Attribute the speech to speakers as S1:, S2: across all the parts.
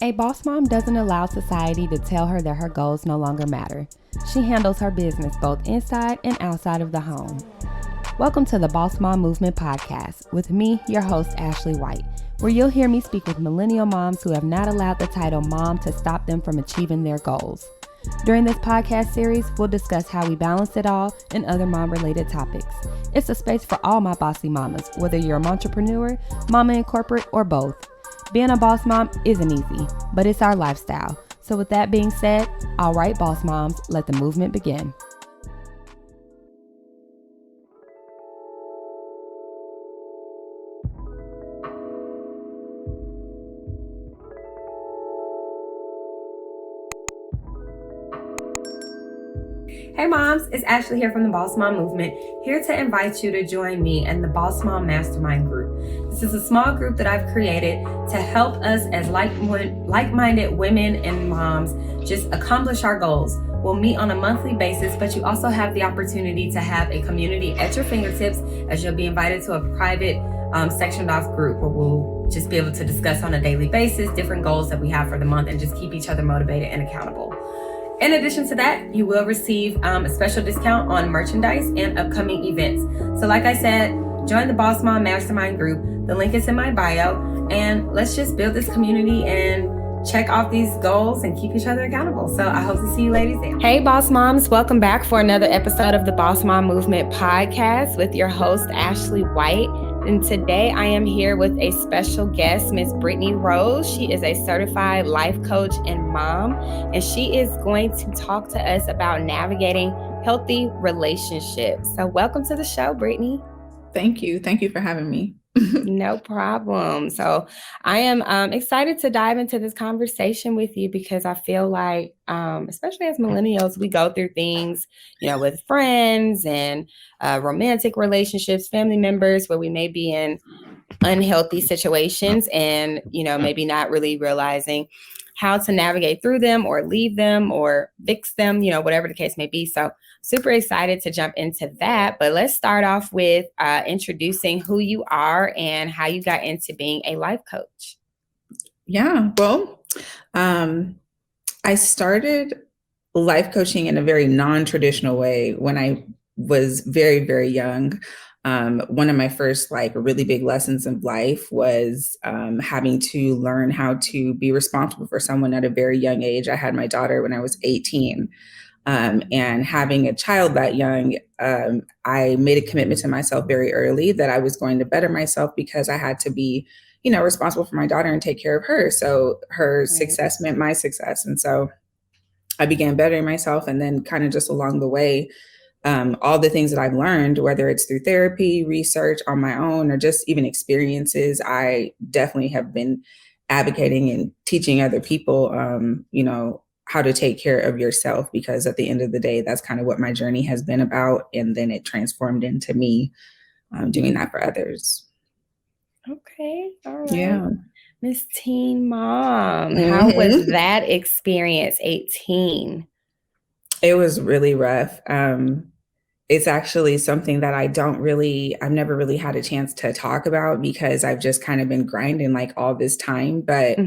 S1: A boss mom doesn't allow society to tell her that her goals no longer matter. She handles her business both inside and outside of the home. Welcome to the Bawse Mom Movement Podcast with me, your host, Ashley White, where you'll hear me speak with millennial moms who have not allowed the title mom to stop them from achieving their goals. During this podcast series, we'll discuss how we balance it all and other mom-related topics. It's a space for all my bossy mamas, whether you're an entrepreneur, mama in corporate, or both. Being a boss mom isn't easy, but it's our lifestyle. So with that being said, all right, boss moms, let the movement begin. Hey moms, it's Ashley here from the Bawse Mom Movement, here to invite you to join me in the Bawse Mom Mastermind group. This is a small group that I've created to help us as like-minded women and moms just accomplish our goals. We'll meet on a monthly basis, but you also have the opportunity to have a community at your fingertips as you'll be invited to a private sectioned off group where we'll just be able to discuss on a daily basis different goals that we have for the month and just keep each other motivated and accountable. In addition to that, you will receive a special discount on merchandise and upcoming events. So like I said, join the Bawse Mom Mastermind group. The link is in my bio. And let's just build this community and check off these goals and keep each other accountable. So I hope to see you ladies there. Hey, Boss Moms. Welcome back for another episode of the Bawse Mom Movement Podcast with your host, Ashley White. And today I am here with a special guest, Miss Britani Rose. She is a certified life coach and mom, and she is going to talk to us about navigating healthy relationships. So welcome to the show, Britani.
S2: Thank you. Thank you for having me.
S1: No problem. So I am excited to dive into this conversation with you because I feel like, especially as millennials, we go through things, with friends and romantic relationships, family members, where we may be in unhealthy situations and, maybe not really realizing how to navigate through them or leave them or fix them, whatever the case may be. So super excited to jump into that. But let's start off with introducing who you are and how you got into being a life coach.
S2: Yeah, well, I started life coaching in a very non-traditional way when I was very, very young. One of my first really big lessons of life was having to learn how to be responsible for someone at a very young age. I had my daughter when I was 18. And having a child that young, I made a commitment to myself very early that I was going to better myself because I had to be, responsible for my daughter and take care of her. So her success meant my success. And so I began bettering myself. And then kind of just along the way, all the things that I've learned, whether it's through therapy, research on my own, or just even experiences, I definitely have been advocating and teaching other people, how to take care of yourself, because at the end of the day, that's kind of what my journey has been about. And then it transformed into me doing that for others.
S1: Okay. All right.
S2: Yeah.
S1: Miss Teen Mom, how was that experience, 18?
S2: It was really rough. It's actually something that I've never really had a chance to talk about because I've just kind of been grinding all this time. But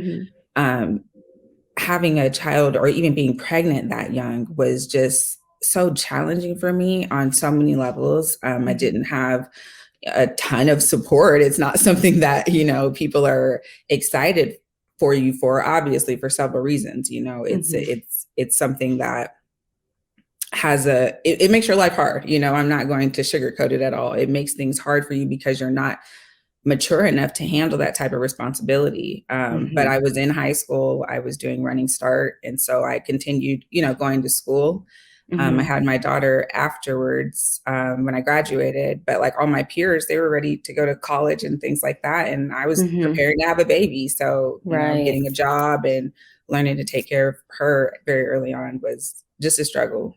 S2: having a child or even being pregnant that young was just so challenging for me on so many levels. I didn't have a ton of support. It's not something that, people are excited for you for, obviously, for several reasons. It's something that has it makes your life hard. I'm not going to sugarcoat it at all. It makes things hard for you because you're not mature enough to handle that type of responsibility. But I was in high school, I was doing Running Start. And so I continued, going to school. I had my daughter afterwards when I graduated, but all my peers, they were ready to go to college and things like that. And I was preparing to have a baby. So getting a job and learning to take care of her very early on was just a struggle.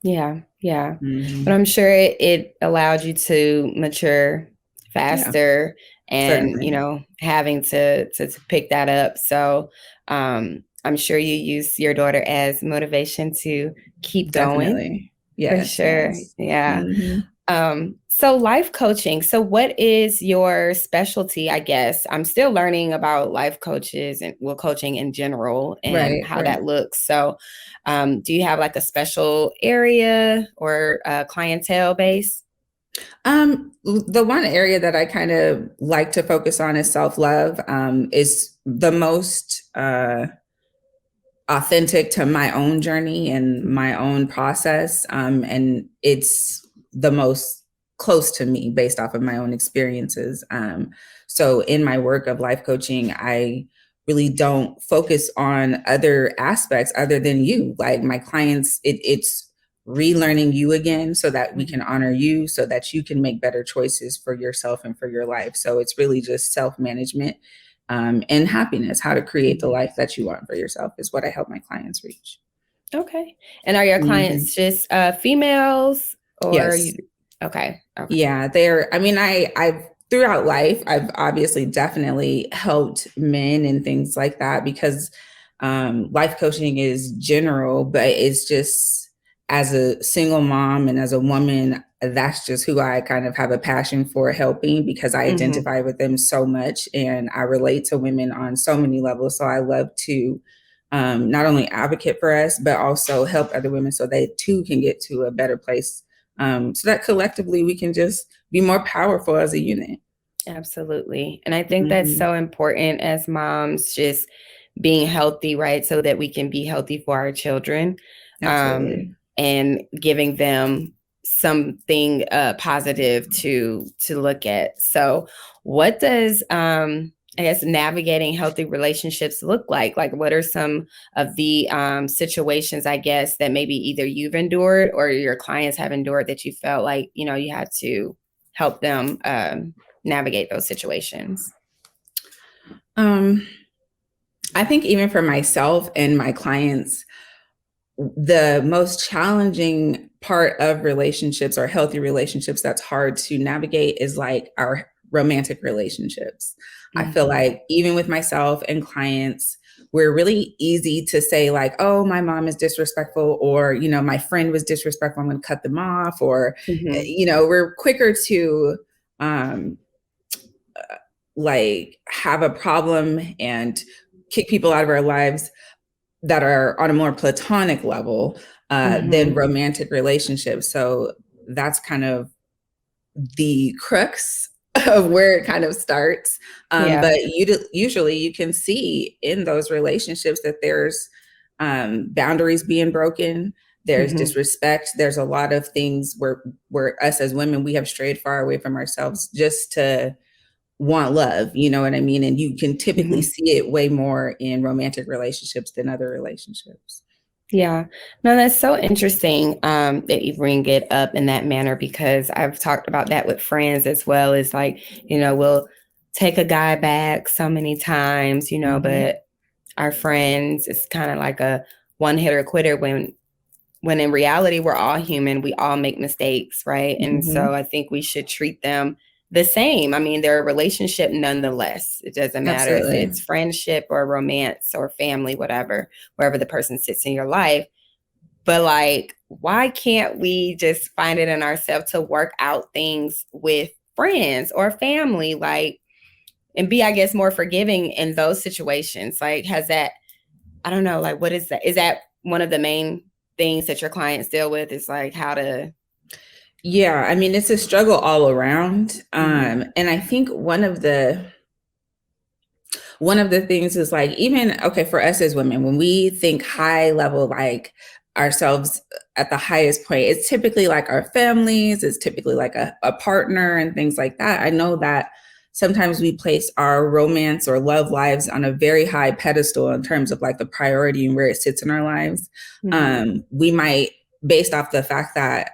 S1: Yeah. Yeah. But I'm sure it allowed you to mature faster and,
S2: Certainly.
S1: Having to pick that up. So I'm sure you use your daughter as motivation to keep going.
S2: Definitely. Yes.
S1: For sure.
S2: Yes.
S1: Yeah. So life coaching. So what is your specialty? I guess I'm still learning about life coaches and coaching in general and how that looks. So, do you have like a special area or a clientele base?
S2: The one area that I kind of like to focus on is self-love. Is the most authentic to my own journey and my own process. And it's the most close to me based off of my own experiences. So in my work of life coaching, I really don't focus on other aspects other than you. Like my clients, it's relearning you again so that we can honor you, so that you can make better choices for yourself and for your life. So it's really just self-management and happiness. How to create the life that you want for yourself is what I help my clients reach.
S1: Okay. And are your clients just females or?
S2: Yes.
S1: Okay.
S2: Yeah, I've throughout life, I've obviously definitely helped men and things like that because life coaching is general, but it's just as a single mom and as a woman, that's just who I kind of have a passion for helping because I identify with them so much and I relate to women on so many levels. So I love to not only advocate for us, but also help other women so they too can get to a better place. So that collectively we can just be more powerful as a unit.
S1: Absolutely. And I think that's so important as moms, just being healthy, right? So that we can be healthy for our children.
S2: Absolutely.
S1: And giving them something positive to look at. So what does I guess navigating healthy relationships look like? Like what are some of the situations, I guess, that maybe either you've endured or your clients have endured that you felt like, you know, you had to help them navigate those situations?
S2: I think even for myself and my clients, the most challenging part of relationships or healthy relationships that's hard to navigate is like our romantic relationships. I feel like even with myself and clients, we're really easy to say like, oh, my mom is disrespectful, or, you know, my friend was disrespectful, I'm going to cut them off, or, you know, we're quicker to like have a problem and kick people out of our lives that are on a more platonic level than romantic relationships. So that's kind of the crux of where it kind of starts. But usually you can see in those relationships that there's boundaries being broken. There's disrespect. There's a lot of things where us as women, we have strayed far away from ourselves just to want love, you know what I mean? And you can typically see it way more in romantic relationships than other relationships.
S1: Yeah, no, that's so interesting that you bring it up in that manner, because I've talked about that with friends as well. It's like, you know, we'll take a guy back so many times, you know, but our friends, it's kind of like a one hitter quitter when in reality, we're all human. We all make mistakes, right? And so I think we should treat them the same. I mean, they're a relationship nonetheless. It doesn't matter if it's friendship or romance or family, whatever, wherever the person sits in your life. But like, why can't we just find it in ourselves to work out things with friends or family, like, and be, I guess, more forgiving in those situations? Like, has that, I don't know, like, what is that? Is that one of the main things that your clients deal with, is like how to?
S2: Yeah, I mean, it's a struggle all around. And I think one of the things is like, even, okay, for us as women, when we think high level, like ourselves at the highest point, it's typically like our families, it's typically like a partner and things like that. I know that sometimes we place our romance or love lives on a very high pedestal in terms of like the priority and where it sits in our lives. We might, based off the fact that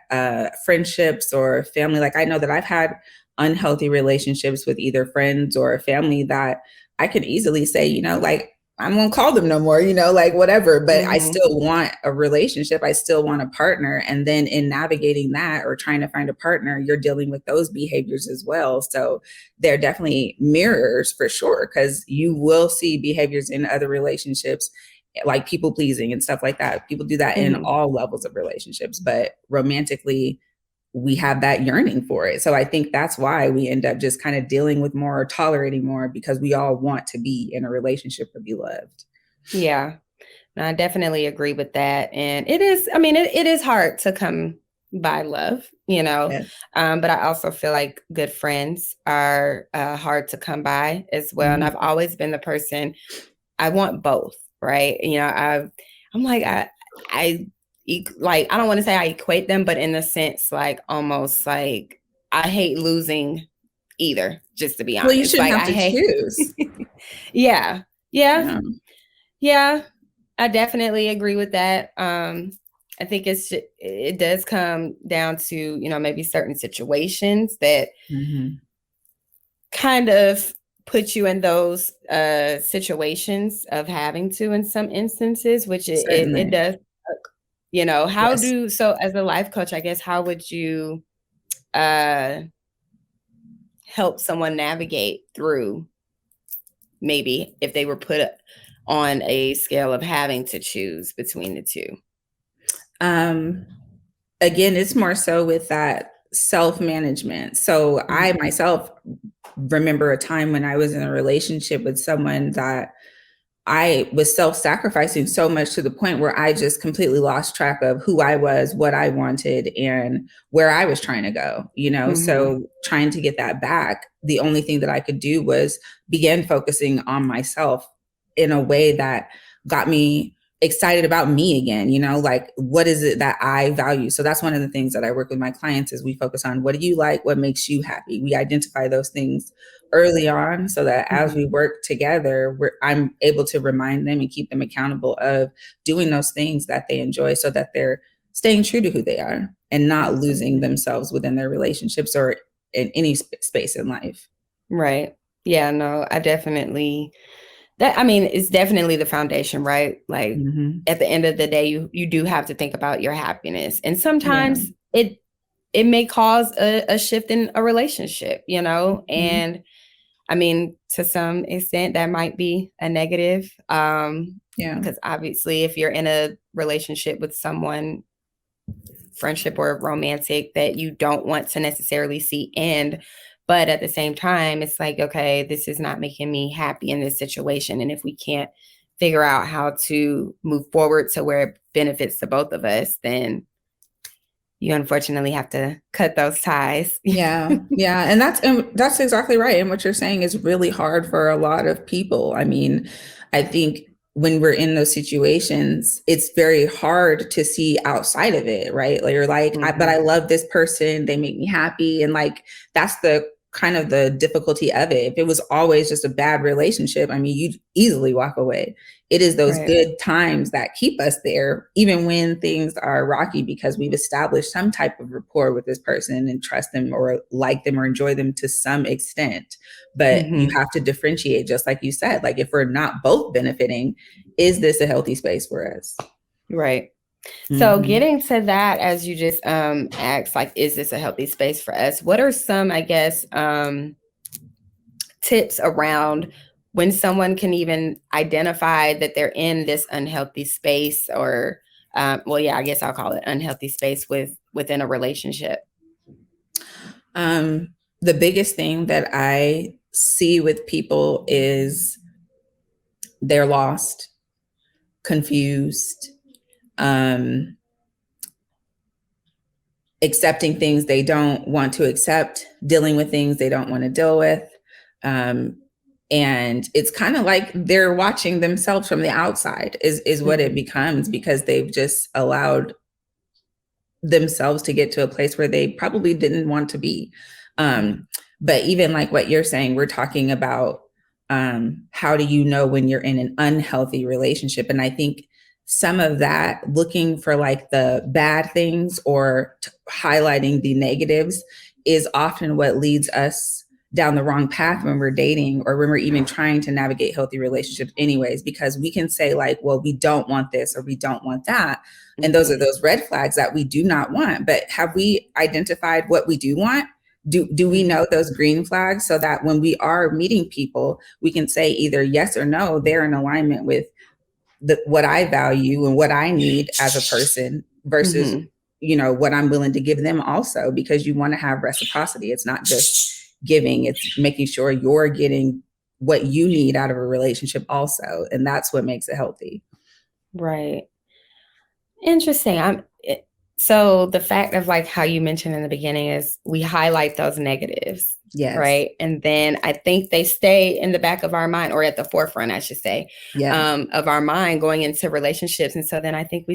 S2: friendships or family, like I know that I've had unhealthy relationships with either friends or family that I could easily say, you know, like, I won't call them no more, you know, like whatever, but I still want a relationship. I still want a partner. And then in navigating that or trying to find a partner, you're dealing with those behaviors as well. So they're definitely mirrors for sure, because you will see behaviors in other relationships, like people pleasing and stuff like that. People do that in all levels of relationships, but romantically, we have that yearning for it. So I think that's why we end up just kind of dealing with more or tolerating more, because we all want to be in a relationship or be loved.
S1: Yeah, no, I definitely agree with that. And it is, I mean, it is hard to come by love,
S2: Yes.
S1: but I also feel like good friends are hard to come by as well. And I've always been the person, I want both, right? I'm like, I don't want to say I equate them, but in the sense, like almost like I hate losing either, just to be honest.
S2: Well, you shouldn't
S1: like
S2: have to choose.
S1: Yeah. I definitely agree with that. I think it does come down to, maybe certain situations that kind of put you in those situations of having to, in some instances, which it does. So as a life coach, I guess, how would you help someone navigate through, maybe if they were put on a scale of having to choose between the two?
S2: Again, it's more so with that self-management. So I myself remember a time when I was in a relationship with someone that I was self-sacrificing so much to the point where I just completely lost track of who I was, what I wanted, and where I was trying to go, So trying to get that back, the only thing that I could do was begin focusing on myself in a way that got me excited about me again, like what is it that I value? So that's one of the things that I work with my clients is we focus on what do you like? What makes you happy? We identify those things early on so that as we work together, I'm able to remind them and keep them accountable of doing those things that they enjoy so that they're staying true to who they are and not losing themselves within their relationships or in any space in life.
S1: Right. Yeah, no, I definitely... it's definitely the foundation, right? Like at the end of the day, you do have to think about your happiness. And sometimes it may cause a shift in a relationship, and to some extent that might be a negative. Because obviously if you're in a relationship with someone, friendship or romantic, that you don't want to necessarily see end, but at the same time, it's like, okay, this is not making me happy in this situation. And if we can't figure out how to move forward to where it benefits the both of us, then you unfortunately have to cut those ties.
S2: Yeah. And that's exactly right. And what you're saying is really hard for a lot of people. I think when we're in those situations, it's very hard to see outside of it, right? Like you're like, but I love this person. They make me happy. And like, that's the kind of the difficulty of it. If it was always just a bad relationship, you'd easily walk away. It is those good times that keep us there, even when things are rocky, because we've established some type of rapport with this person and trust them or like them or enjoy them to some extent. But you have to differentiate, just like you said, like if we're not both benefiting, is this a healthy space for us?
S1: Right. So getting to that, as you just asked, like, is this a healthy space for us? What are some, I guess, tips around when someone can even identify that they're in this unhealthy space or, I guess I'll call it unhealthy space within a relationship?
S2: The biggest thing that I see with people is they're lost, confused, accepting things they don't want to accept, dealing with things they don't want to deal with. And it's kind of like they're watching themselves from the outside is what it becomes, because they've just allowed themselves to get to a place where they probably didn't want to be. But even like what you're saying, we're talking about how do you know when you're in an unhealthy relationship? And I think some of that, looking for like the bad things or highlighting the negatives, is often what leads us down the wrong path when we're dating or when we're even trying to navigate healthy relationships anyways, because we can say like, well, we don't want this or we don't want that. And those are those red flags that we do not want. But have we identified what we do want? Do we know those green flags so that when we are meeting people, we can say either yes or no, they're in alignment with what I value and what I need as a person versus what I'm willing to give them also, because you want to have reciprocity. It's not just giving, it's making sure you're getting what you need out of a relationship also. And that's what makes it healthy.
S1: Right. Interesting. So the fact of like how you mentioned in the beginning is we highlight those negatives.
S2: Yes.
S1: Right. And then I think they stay in the back of our mind, or at the forefront, I should say, of our mind going into relationships. And so then I think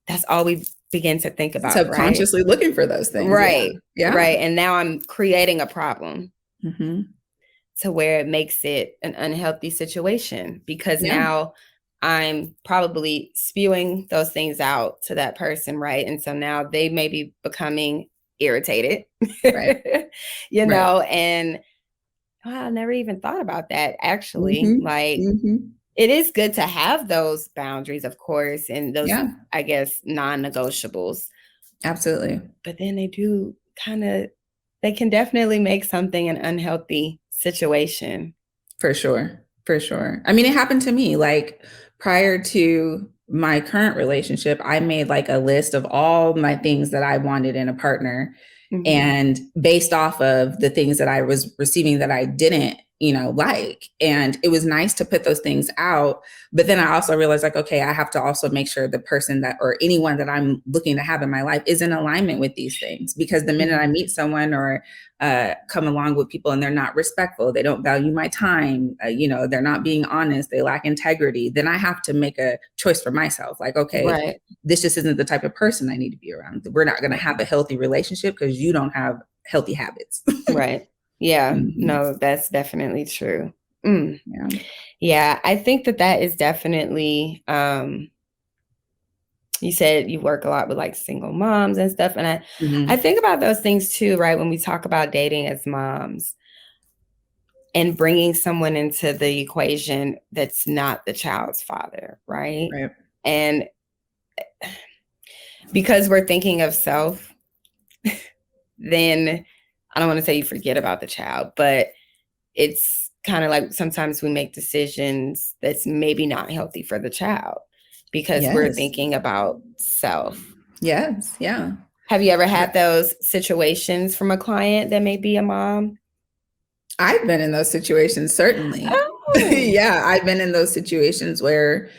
S1: that's all we begin to think about.
S2: Subconsciously looking for those things.
S1: Right. Yeah. Right. And now I'm creating a problem to where it makes it an unhealthy situation, because now I'm probably spewing those things out to that person. Right. And so now they may be becoming irritated, right. And I never even thought about that, actually. It is good to have those boundaries, of course, and those, I guess, non-negotiables.
S2: Absolutely.
S1: But then they can definitely make something an unhealthy situation.
S2: For sure. I mean, it happened to me. Like, prior to my current relationship, I made like a list of all my things that I wanted in a partner. And based off of the things that I was receiving that I didn't, like, and it was nice to put those things out. But then I also realized, like, okay, I have to also make sure the person that, or anyone that I'm looking to have in my life, is in alignment with these things. Because the minute I meet someone or come along with people and they're not respectful, they don't value my time, they're not being honest, they lack integrity, then I have to make a choice for myself. Like, okay, this just isn't the type of person I need to be around. We're not going to have a healthy relationship because you don't have healthy habits.
S1: Right. Yeah. No, that's definitely true. Yeah. I think that is definitely, you said you work a lot with like single moms and stuff. And I think about those things too, right? When we talk about dating as moms and bringing someone into the equation that's not the child's father, right? And because we're thinking of self, then I don't want to say you forget about the child, but it's kind of like sometimes we make decisions that's maybe not healthy for the child because we're thinking about self.
S2: Yes. Yeah.
S1: Have you ever had those situations from a client that may be a mom?
S2: I've been in those situations, certainly. Yeah. I've been in those situations where,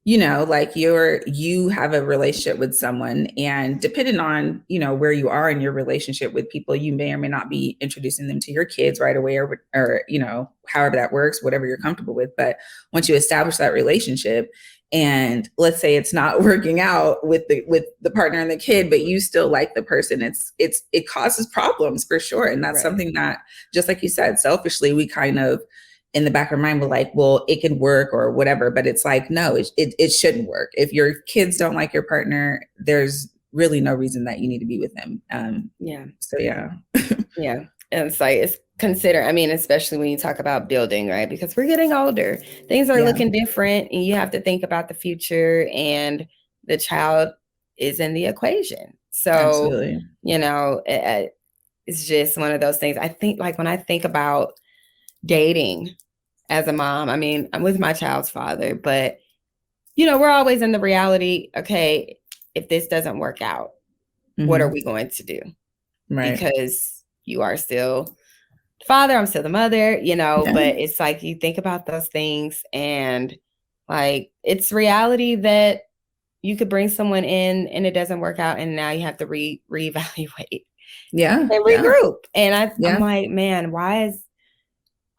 S2: like you have a relationship with someone, and depending on, where you are in your relationship with people, you may or may not be introducing them to your kids right away, or however that works, whatever you're comfortable with. But once you establish that relationship, and let's say it's not working out with the partner and the kid, but you still like the person, it causes problems for sure. And that's something that, just like you said, selfishly, we kind of, in the back of our mind, we're like, well, it could work or whatever. But it's like, no, it shouldn't work. If your kids don't like your partner, there's really no reason that you need to be with them. So yeah.
S1: Yeah. And it's like, especially when you talk about building, right? Because we're getting older, things are looking different, and you have to think about the future, and the child is in the equation. So,
S2: absolutely.
S1: It's just one of those things. I think, like, when I think about dating as a mom, I'm with my child's father, but we're always in the reality, okay, if this doesn't work out, what are we going to do?
S2: Right.
S1: Because you are still the father, I'm still the mother, but it's like, you think about those things, and like, it's reality that you could bring someone in and it doesn't work out, and now you have to reevaluate and regroup. And I'm like, man,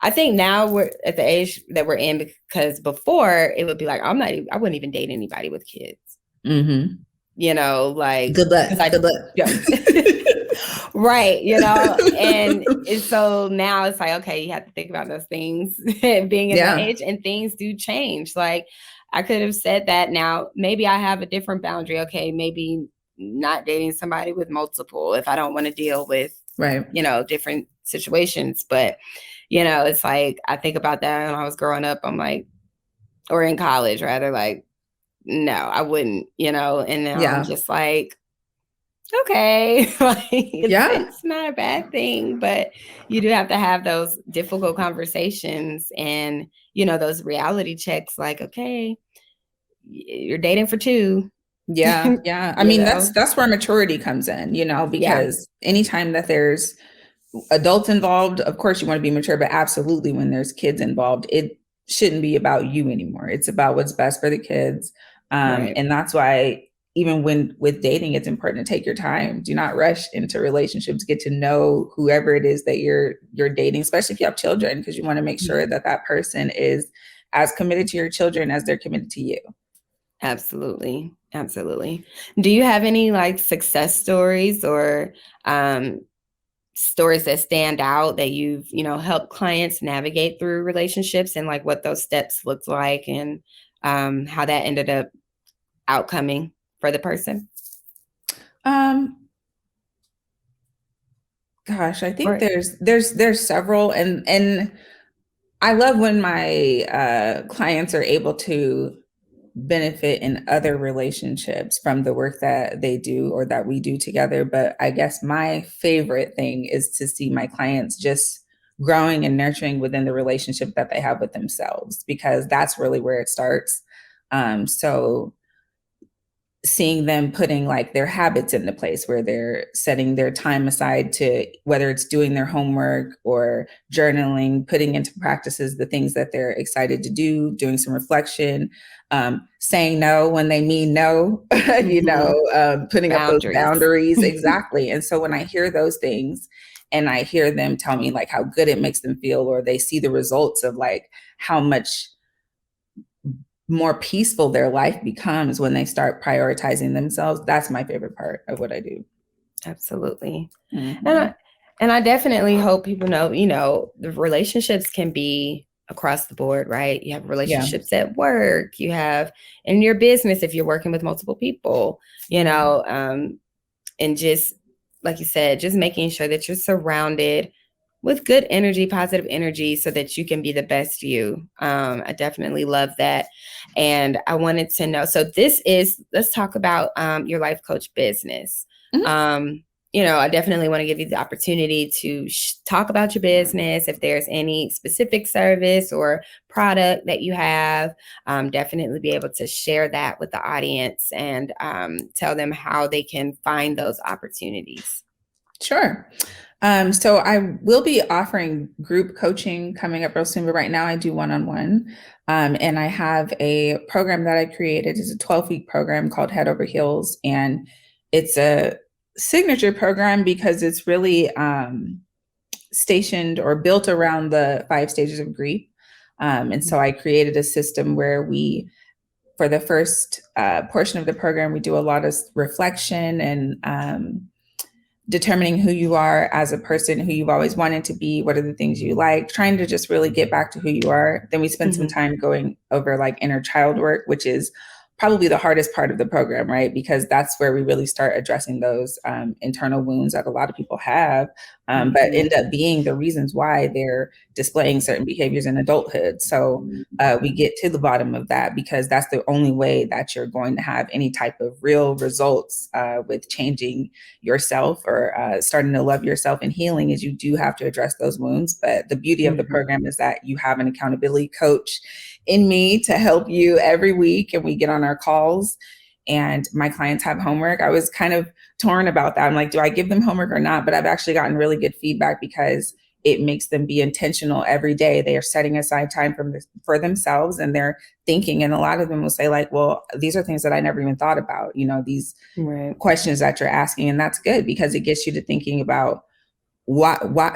S1: I think now we're at the age that we're in, because before it would be like, I wouldn't even date anybody with kids. Like,
S2: good luck.
S1: Right. And so now it's like, okay, you have to think about those things being in that age, and things do change. Like, I could have said that. Now, maybe I have a different boundary. Okay, maybe not dating somebody with multiple if I don't want to deal with, different situations. But it's like, I think about that when I was growing up, I'm like, or in college rather, like, no, I wouldn't, and now I'm just like, okay, like, it's not a bad thing, but you do have to have those difficult conversations and, those reality checks, like, okay, you're dating for two.
S2: Yeah. Yeah. I
S1: You
S2: mean,
S1: know?
S2: that's where maturity comes in,
S1: Yeah.
S2: because anytime that there's adults involved, of course you want to be mature, but absolutely when there's kids involved, it shouldn't be about you anymore. It's about what's best for the kids.
S1: Right.
S2: And that's why even when with dating, it's important to take your time. Do not rush into relationships. Get to know whoever it is that you're dating, especially if you have children, because you want to make sure that that person is as committed to your children as they're committed to you.
S1: Absolutely. Absolutely. Do you have any like success stories or stories that stand out that you've, helped clients navigate through relationships and like what those steps looked like and how that ended up outcoming for the person?
S2: Gosh, I think
S1: Or
S2: there's several, and I love when my clients are able to benefit in other relationships from the work that they do or that we do together. But I guess my favorite thing is to see my clients just growing and nurturing within the relationship that they have with themselves, because that's really where it starts. So seeing them putting like their habits into place where they're setting their time aside to, whether it's doing their homework or journaling, putting into practices the things that they're excited to do, doing some reflection, saying no when they mean no, putting up those boundaries. Exactly. And so when I hear those things and I hear them tell me like how good it makes them feel, or they see the results of like how much more peaceful their life becomes when they start prioritizing themselves, that's my favorite part of what I do.
S1: Absolutely. And I definitely hope people know, the relationships can be across the board, right? You have relationships at work, you have in your business if you're working with multiple people, and just like you said, just making sure that you're surrounded with good energy, positive energy, so that you can be the best you. I definitely love that. And I wanted to know, so let's talk about your life coach business. I definitely want to give you the opportunity to talk about your business. If there's any specific service or product that you have, definitely be able to share that with the audience and tell them how they can find those opportunities.
S2: Sure. So I will be offering group coaching coming up real soon, but right now I do one-on-one. And I have a program that I created. It's a 12-week program called Head Over Heels. And it's a signature program because it's really stationed or built around the 5 stages of grief. And so I created a system where for the first portion of the program, we do a lot of reflection and determining who you are as a person, who you've always wanted to be, what are the things you like, trying to just really get back to who you are. Then we spend some time going over like inner child work, which is probably the hardest part of the program, right? Because that's where we really start addressing those internal wounds that a lot of people have, but end up being the reasons why they're displaying certain behaviors in adulthood. So we get to the bottom of that, because that's the only way that you're going to have any type of real results with changing yourself or starting to love yourself and healing, is you do have to address those wounds. But the beauty of the program is that you have an accountability coach in me to help you every week, and we get on our calls and my clients have homework. I was kind of torn about that. I'm like, do I give them homework or not? But I've actually gotten really good feedback because it makes them be intentional every day. They are setting aside time for themselves, and they're thinking. And a lot of them will say like, well, these are things that I never even thought about, these questions that you're asking. And that's good because it gets you to thinking about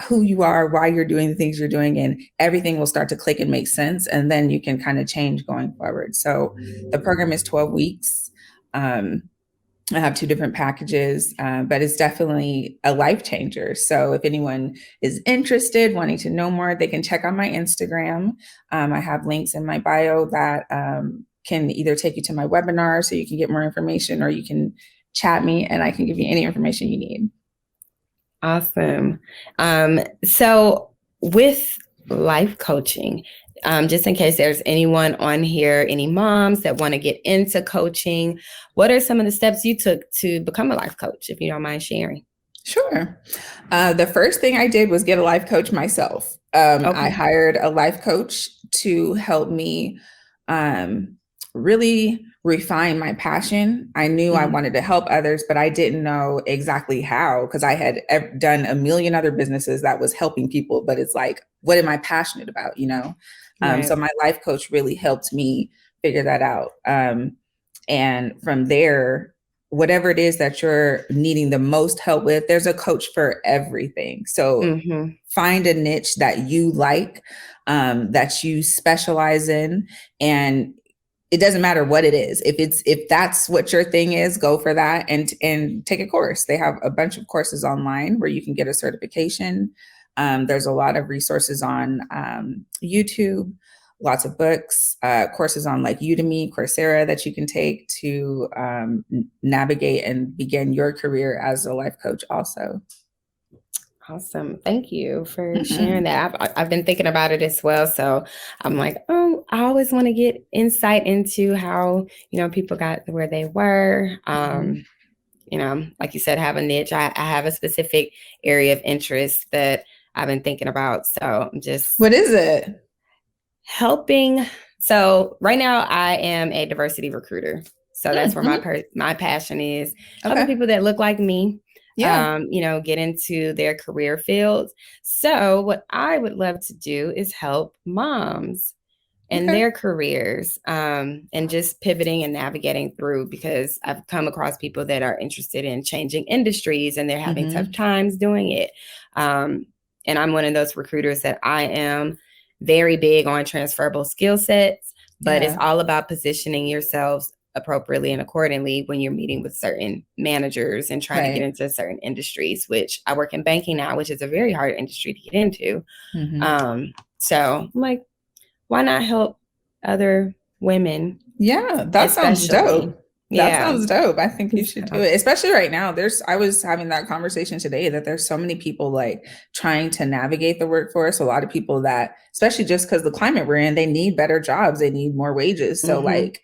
S2: who you are, why you're doing the things you're doing, and everything will start to click and make sense. And then you can kind of change going forward. So the program is 12 weeks. I have 2 different packages, but it's definitely a life changer. So if anyone is interested, wanting to know more, they can check on my Instagram. I have links in my bio that can either take you to my webinar so you can get more information, or you can chat me and I can give you any information you need.
S1: Awesome. So with life coaching, just in case there's anyone on here, any moms that want to get into coaching, what are some of the steps you took to become a life coach, if you don't mind sharing?
S2: Sure. The first thing I did was get a life coach myself. I hired a life coach to help me really refine my passion. I knew I wanted to help others, but I didn't know exactly how, because I had done a million other businesses that was helping people, but it's like, what am I passionate about, you know?
S1: Right.
S2: So my life coach really helped me figure that out. And from there, whatever it is that you're needing the most help with, there's a coach for everything. So find a niche that you like, that you specialize in, and it doesn't matter what it is. If that's what your thing is, go for that and take a course. They have a bunch of courses online where you can get a certification. There's a lot of resources on YouTube, lots of books, courses on like Udemy, Coursera that you can take to navigate and begin your career as a life coach also.
S1: Awesome. Thank you for sharing that. I've been thinking about it as well. So I'm like, oh, I always want to get insight into how, you know, people got where they were. You know, like you said, have a niche. I have a specific area of interest that I've been thinking about. So I'm just.
S2: What is it?
S1: Helping. So right now I am a diversity recruiter. So that's where my passion is. Helping people that look like me. You know, get into their career fields. So what I would love to do is help moms and their careers, and just pivoting and navigating through, because I've come across people that are interested in changing industries and they're having tough times doing it. And I'm one of those recruiters that I am very big on transferable skill sets, but it's all about positioning yourselves appropriately and accordingly when you're meeting with certain managers and trying to get into certain industries, which I work in banking now, which is a very hard industry to get into. So I'm like, why not help other women?
S2: Yeah, that sounds dope. That sounds dope. I think you should do it, especially right now. I was having that conversation today that there's so many people like trying to navigate the workforce. A lot of people that, especially just because the climate we're in, they need better jobs. They need more wages. So like,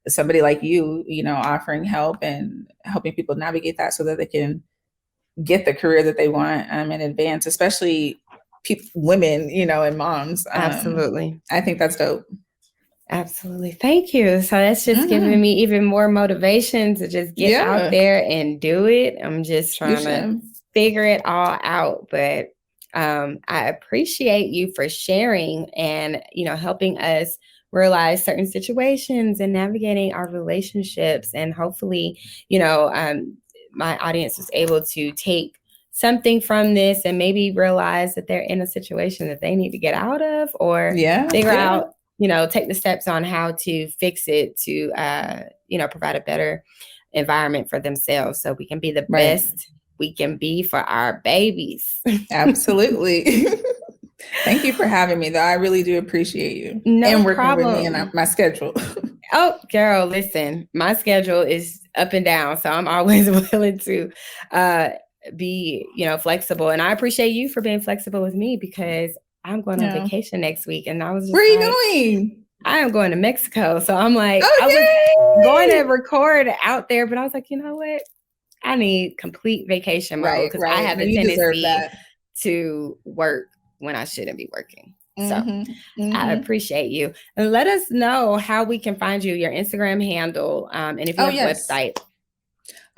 S2: somebody like you know, offering help and helping people navigate that so that they can get the career that they want in advance, especially women, you know, and moms.
S1: Absolutely.
S2: I think that's dope.
S1: Absolutely. Thank you. So that's just giving me even more motivation to just get out there and do it. I'm just trying to figure it all out. But I appreciate you for sharing and, you know, helping us realize certain situations and navigating our relationships. And hopefully, you know, my audience was able to take something from this and maybe realize that they're in a situation that they need to get out of, or figure out, you know, take the steps on how to fix it to, you know, provide a better environment for themselves so we can be the best we can be for our babies.
S2: Absolutely. Thank you for having me, though. I really do appreciate you. And working with me and my schedule.
S1: Oh, girl, listen, my schedule is up and down. So I'm always willing to be, you know, flexible. And I appreciate you for being flexible with me, because I'm going on vacation next week. And I was just
S2: Where are you going?
S1: I am going to Mexico. So I'm like, I was going to record out there, but I was like, you know what? I need complete vacation mode, because I have a tendency to work when I shouldn't be working. So I appreciate you. And let us know how we can find you, your Instagram handle, and if you have a website.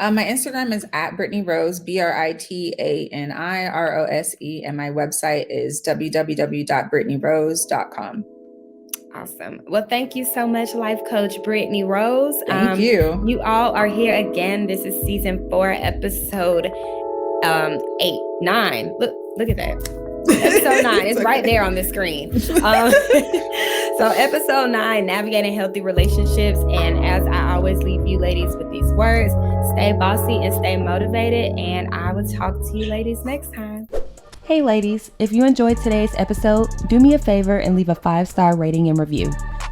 S2: My Instagram is at Britani Rose, BRITANI ROSE, and my website is www.britanirose.com.
S1: Awesome. Well, thank you so much, Life Coach Britani Rose.
S2: Thank you.
S1: You all are here again. This is season 4, episode 8, 9. Look at that. Episode 9 is right there on the screen. So episode 9, navigating healthy relationships. And as I always leave you ladies with these words, stay bossy and stay motivated. And I will talk to you ladies next time. Hey ladies, if you enjoyed today's episode, do me a favor and leave a 5-star rating and review.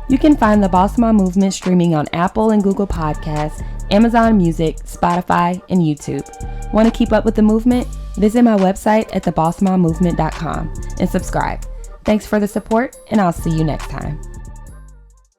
S1: You can find the Bawse Mom Movement streaming on Apple and Google Podcasts, Amazon Music, Spotify, and YouTube. Want to keep up with the movement? Visit my website at thebawsemommovement.com and subscribe. Thanks for the support, and I'll see you next time.